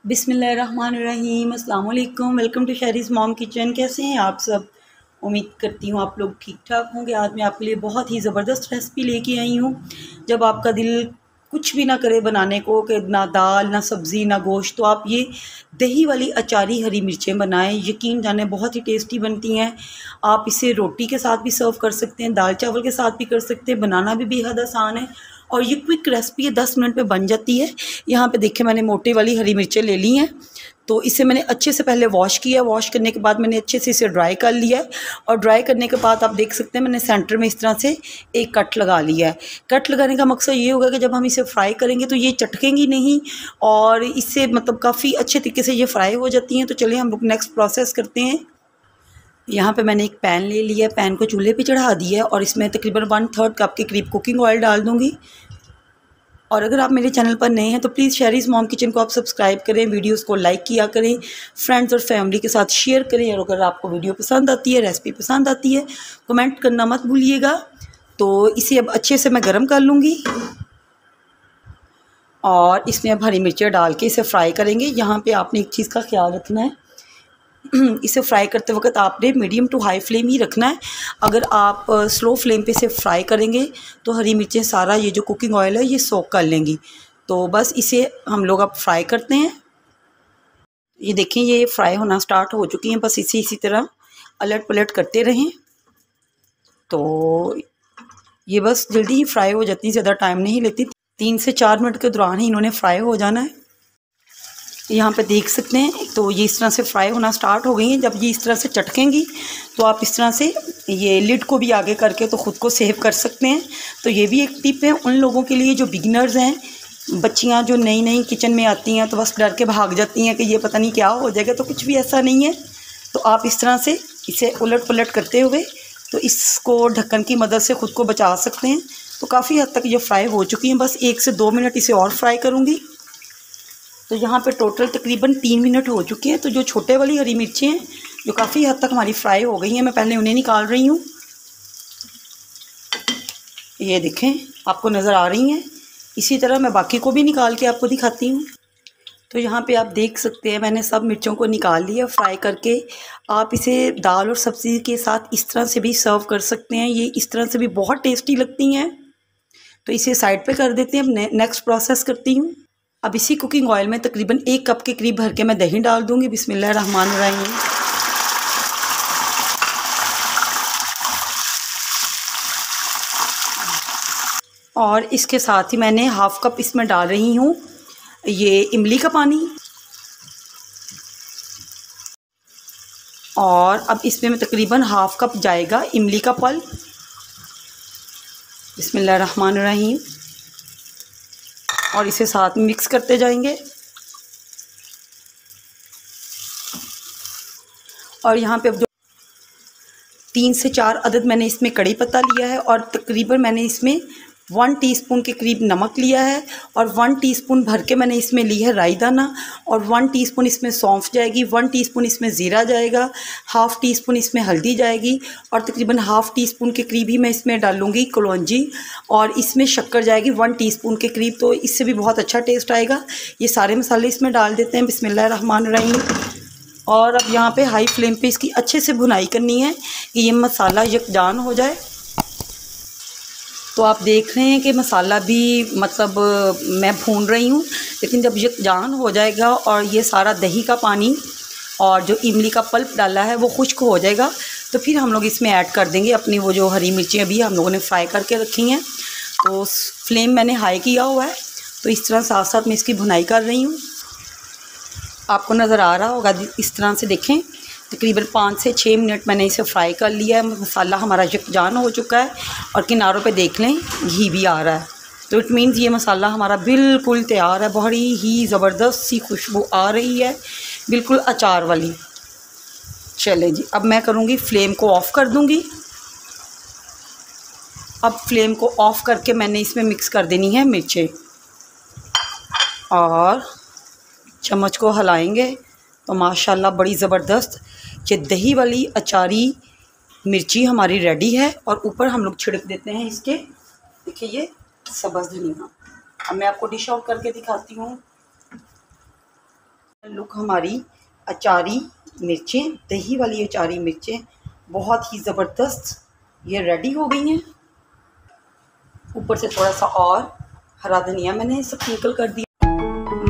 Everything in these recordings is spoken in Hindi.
बिस्मिल्लाहिर्रहमानिर्रहीम, अस्सलाम वालेकुम। Welcome to Shehri's mom kitchen. कैसे हैं आप सब? उम्मीद करती हूँ आप लोग ठीक ठाक होंगे। आज मैं आपके लिए बहुत ही ज़बरदस्त रेसिपी लेके आई हूँ। जब आपका दिल कुछ भी ना करे बनाने को, कि ना दाल ना सब्ज़ी ना गोश्त, तो आप ये दही वाली अचारी हरी मिर्चें बनाएं। यकीन जाने बहुत ही टेस्टी बनती हैं। आप इसे रोटी के साथ भी सर्व कर सकते हैं, दाल चावल के साथ भी कर सकते हैं। बनाना भी बेहद आसान है और ये क्विक रेसिपी है, 10 मिनट में बन जाती है। यहाँ पे देखिए मैंने मोटे वाली हरी मिर्चें ले ली हैं, तो इसे मैंने अच्छे से पहले वॉश किया। वॉश करने के बाद मैंने अच्छे से इसे ड्राई कर लिया है और ड्राई करने के बाद आप देख सकते हैं मैंने सेंटर में इस तरह से एक कट लगा लिया है। कट लगाने का मकसद ये होगा कि जब हम इसे फ्राई करेंगे तो ये चटकेंगी नहीं और इससे मतलब काफ़ी अच्छे तरीके से ये फ्राई हो जाती हैं। तो चलिए हम लोग नेक्स्ट प्रोसेस करते हैं। यहाँ पे मैंने एक पैन ले लिया है, पैन को चूल्हे पे चढ़ा दिया है और इसमें तकरीबन 1/3 कप के करीब कुकिंग ऑयल डाल दूँगी। और अगर आप मेरे चैनल पर नए हैं तो प्लीज़ शहरीज़ मॉम किचन को आप सब्सक्राइब करें, वीडियोस को लाइक किया करें, फ्रेंड्स और फैमिली के साथ शेयर करें। और अगर आपको वीडियो पसंद आती है, रेसिपी पसंद आती है, कमेंट करना मत भूलिएगा। तो इसे अब अच्छे से मैं गर्म कर लूँगी और इसमें अब हरी मिर्चें डाल के इसे फ्राई करेंगे। यहाँ पे आपने एक चीज़ का ख्याल रखना है, इसे फ्राई करते वक्त आपने मीडियम टू हाई फ्लेम ही रखना है। अगर आप स्लो फ्लेम पे इसे फ्राई करेंगे तो हरी मिर्चें सारा ये जो कुकिंग ऑयल है ये सोक कर लेंगी। तो बस इसे हम लोग अब फ्राई करते हैं। ये देखें ये फ्राई होना स्टार्ट हो चुकी हैं, बस इसी तरह अलट पलट करते रहें तो ये बस जल्दी ही फ्राई हो जाती है, ज़्यादा टाइम नहीं लेती। 3 से 4 मिनट के दौरान ही इन्होंने फ्राई हो जाना है। यहाँ पे देख सकते हैं तो ये इस तरह से फ्राई होना स्टार्ट हो गई हैं। जब ये इस तरह से चटकेंगी तो आप इस तरह से ये लिड को भी आगे करके तो ख़ुद को सेव कर सकते हैं। तो ये भी एक टिप है उन लोगों के लिए जो बिगिनर्स हैं, बच्चियाँ जो नई नई किचन में आती हैं तो बस डर के भाग जाती हैं कि ये पता नहीं क्या हो जाएगा। तो कुछ भी ऐसा नहीं है। तो आप इस तरह से इसे उलट पलट करते हुए तो इसको ढक्कन की मदद से ख़ुद को बचा सकते हैं। तो काफ़ी हद तक ये फ्राई हो चुकी हैं, बस 1 से 2 मिनट इसे और फ्राई करूँगी। तो यहाँ पे टोटल तकरीबन 3 मिनट हो चुके हैं। तो जो छोटे वाली हरी मिर्चें हैं जो काफ़ी हद तक हमारी फ्राई हो गई हैं, मैं पहले उन्हें निकाल रही हूँ। ये देखें आपको नज़र आ रही हैं। इसी तरह मैं बाकी को भी निकाल के आपको दिखाती हूँ। तो यहाँ पे आप देख सकते हैं मैंने सब मिर्चों को निकाल लिया फ्राई करके। आप इसे दाल और सब्ज़ी के साथ इस तरह से भी सर्व कर सकते हैं, ये इस तरह से भी बहुत टेस्टी लगती हैं। तो इसे साइड पे कर देते हैं। अब नेक्स्ट प्रोसेस करती हूँ। अब इसी कुकिंग ऑयल में तकरीबन 1 कप के करीब भर के मैं दही डाल दूँगी। बिस्मिल्लाहिर्रहमानिर्रहीम। और इसके साथ ही मैंने हाफ़ कप इसमें डाल रही हूँ ये इमली का पानी। और अब इसमें मैं तकरीबन हाफ़ कप जाएगा इमली का पल्प। बिस्मिल्लाहिर्रहमानिर्रहीम। और इसे साथ में मिक्स करते जाएंगे। और यहाँ पे अब जो 3 से 4 अदद मैंने इसमें कड़ी पत्ता लिया है और तकरीबन मैंने इसमें 1 टीस्पून के करीब नमक लिया है और 1 टीस्पून भर के मैंने इसमें ली है राई दाना और 1 टीस्पून इसमें सौंफ जाएगी, 1 टीस्पून इसमें ज़ीरा जाएगा, हाफ़ टीस्पून इसमें हल्दी जाएगी और तकरीबन हाफ़ टीस्पून के करीब ही मैं इसमें डालूँगी कलौंजी और इसमें शक्कर जाएगी 1 टीस्पून के करीब। तो इससे भी बहुत अच्छा टेस्ट आएगा। ये सारे मसाले इसमें डाल देते हैं। बिस्मिल्लाहिर्रहमानिर्रहीम। और अब यहाँ पे हाई फ्लेम पे इसकी अच्छे से भुनाई करनी है कि ये मसाला यकजान हो जाए। तो आप देख रहे हैं कि मसाला भी मतलब मैं भून रही हूँ, लेकिन जब यकजान हो जाएगा और ये सारा दही का पानी और जो इमली का पल्प डाला है वो खुश्क हो जाएगा तो फिर हम लोग इसमें ऐड कर देंगे अपनी वो जो हरी मिर्चें अभी हम लोगों ने फ्राई करके रखी हैं। तो फ्लेम मैंने हाई किया हुआ है। तो इस तरह साथ साथ मैं इसकी भुनाई कर रही हूँ। आपको नज़र आ रहा होगा इस तरह से देखें तकरीबन 5 से 6 मिनट मैंने इसे फ्राई कर लिया है। मसाला हमारा यकजान हो चुका है और किनारों पे देख लें घी भी आ रहा है। तो इट मीन्स ये मसाला हमारा बिल्कुल तैयार है। बड़ी ही ज़बरदस्त सी खुशबू आ रही है, बिल्कुल अचार वाली। चले जी, अब मैं करूँगी फ्लेम को ऑफ़ कर दूँगी। अब फ्लेम को ऑफ़ करके मैंने इसमें मिक्स कर देनी है मिर्चें और चम्मच को हिलाएंगे तो माशाल्लाह बड़ी ज़बरदस्त ये दही वाली अचारी मिर्ची हमारी रेडी है। और ऊपर हम लोग छिड़क देते हैं इसके, देखिए ये सब्ज़ धनिया। अब मैं आपको डिश आउट करके दिखाती हूँ। लुक हमारी अचारी मिर्चें, दही वाली अचारी मिर्चें बहुत ही ज़बरदस्त ये रेडी हो गई हैं। ऊपर से थोड़ा सा और हरा धनिया मैंने स्प्रिंकल कर दिया।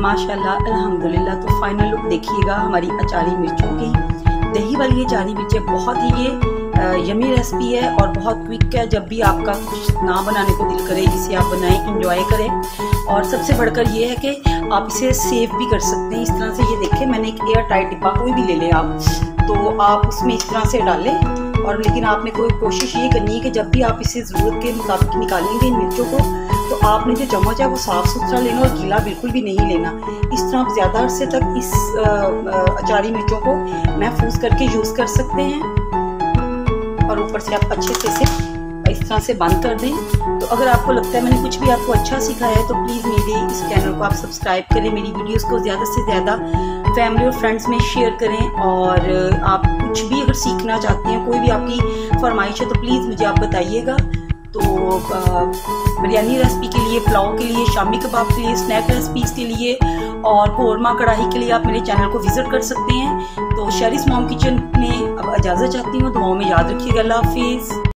माशाल्लाह अल्हम्दुलिल्लाह। तो फाइनल लुक देखिएगा हमारी अचारी मिर्चों की। दही वाली अचारी मिर्चें बहुत ही ये यमी रेसिपी है और बहुत क्विक है। जब भी आपका कुछ ना बनाने को दिल करे इसे आप बनाएं, इंजॉय करें। और सबसे बढ़कर ये है कि आप इसे सेव भी कर सकते हैं। इस तरह से ये देखें, मैंने एक एयर टाइट डिब्बा कोई भी ले लें आप, तो आप उसमें इस तरह से डालें। और लेकिन आपने कोई कोशिश ये करनी है कि जब भी आप इसे ज़रूरत के मुताबिक निकालेंगे इन मिर्चों को, तो आपने जो चम्मच है वो साफ़ सुथरा लेना और गीला बिल्कुल भी नहीं लेना। इस तरह आप ज़्यादा अरसे तक इस अचारी मिर्चों को महफूज करके यूज़ कर सकते हैं। और ऊपर से आप अच्छे से इसे इस तरह से बंद कर दें। तो अगर आपको लगता है मैंने कुछ भी आपको अच्छा सिखाया है तो प्लीज़ मेरे इस चैनल को आप सब्सक्राइब करें, मेरी वीडियोस को ज़्यादा से ज़्यादा फैमिली और फ्रेंड्स में शेयर करें। और आप कुछ भी अगर सीखना चाहते हैं, कोई भी आपकी फरमाइश है तो प्लीज़ मुझे आप बताइएगा। तो बिरयानी रेसिपी के लिए, पुलाव के लिए, शामी कबाब के लिए, स्नैक रेसिपीज़ के लिए और कोरमा कढ़ाई के लिए आप मेरे चैनल को विज़िट कर सकते हैं। तो शहरीज़ मॉम किचन में अब इजाज़त चाहती हूँ। दुआओं में याद रखिएगा। अल्लाह हाफिज़।